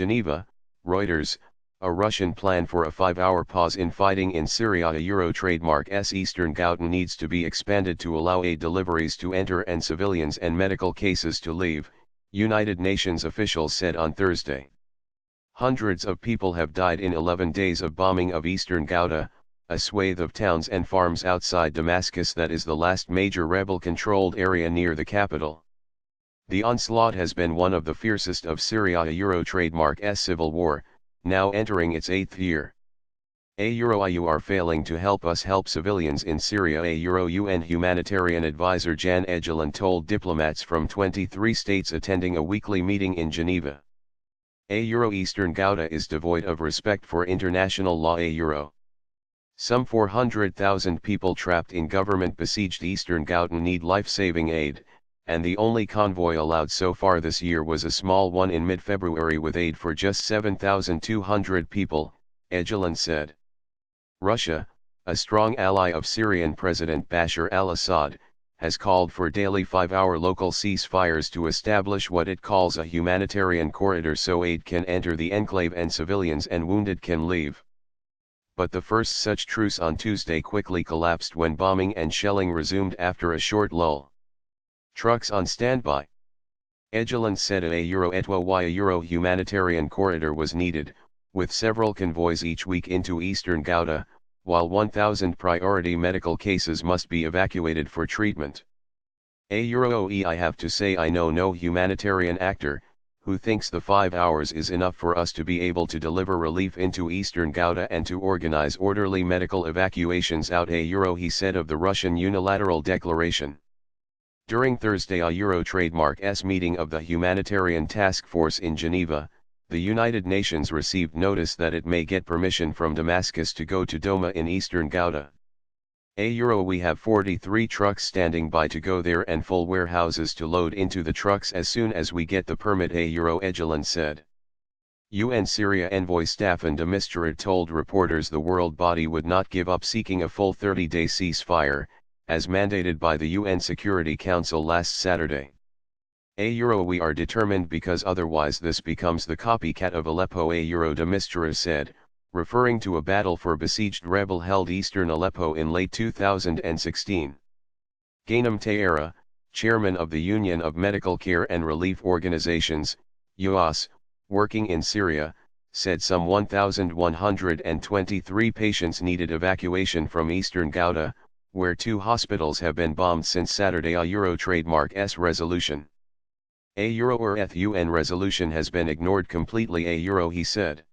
Geneva, Reuters, a Russian plan for a 5-hour pause in fighting in Syria. A Euro trademark S. Eastern Ghouta needs to be expanded to allow aid deliveries to enter and civilians and medical cases to leave, United Nations officials said on Thursday. Hundreds of people have died in 11 days of bombing of Eastern Ghouta, a swathe of towns and farms outside Damascus that is the last major rebel-controlled area near the capital. The onslaught has been one of the fiercest of Syria. A Euro trademark S. civil war, now entering its 8th year. A Euro you are failing to help us help civilians in Syria. A Euro UN humanitarian advisor Jan Egeland told diplomats from 23 states attending a weekly meeting in Geneva. A Euro Eastern Ghouta is devoid of respect for international law. A Euro. Some 400,000 people trapped in government-besieged Eastern Ghouta need life-saving aid, and the only convoy allowed so far this year was a small one in mid-February with aid for just 7,200 people, Egeland said. Russia, a strong ally of Syrian President Bashar al-Assad, has called for daily 5-hour local ceasefires to establish what it calls a humanitarian corridor so aid can enter the enclave and civilians and wounded can leave. But the first such truce on Tuesday quickly collapsed when bombing and shelling resumed after a short lull. Trucks on standby. Egeland said a Euro etwa why a Euro humanitarian corridor was needed, with several convoys each week into Eastern Ghouta, while 1,000 priority medical cases must be evacuated for treatment. A Euro I have to say I know no humanitarian actor, who thinks the 5 hours is enough for us to be able to deliver relief into Eastern Ghouta and to organize orderly medical evacuations out. A Euro he said of the Russian unilateral declaration. During Thursday a Euro trademark S meeting of the Humanitarian Task Force in Geneva, the United Nations received notice that it may get permission from Damascus to go to Doma in Eastern Ghouta. A Euro we have 43 trucks standing by to go there and full warehouses to load into the trucks as soon as we get the permit. A Euro Egeland said. UN Syria envoy Staffan de Mistura told reporters the world body would not give up seeking a full 30-day ceasefire, as mandated by the UN Security Council last Saturday. A Euro we are determined because otherwise this becomes the copycat of Aleppo. A Euro de Mistura said, referring to a battle for besieged rebel-held eastern Aleppo in late 2016. Ghanem Taera, chairman of the Union of Medical Care and Relief Organizations, UAS, working in Syria, said some 1,123 patients needed evacuation from Eastern Ghouta, where 2 hospitals have been bombed since Saturday. A Euro trademark S resolution. A Euro UN resolution has been ignored completely. A Euro he said.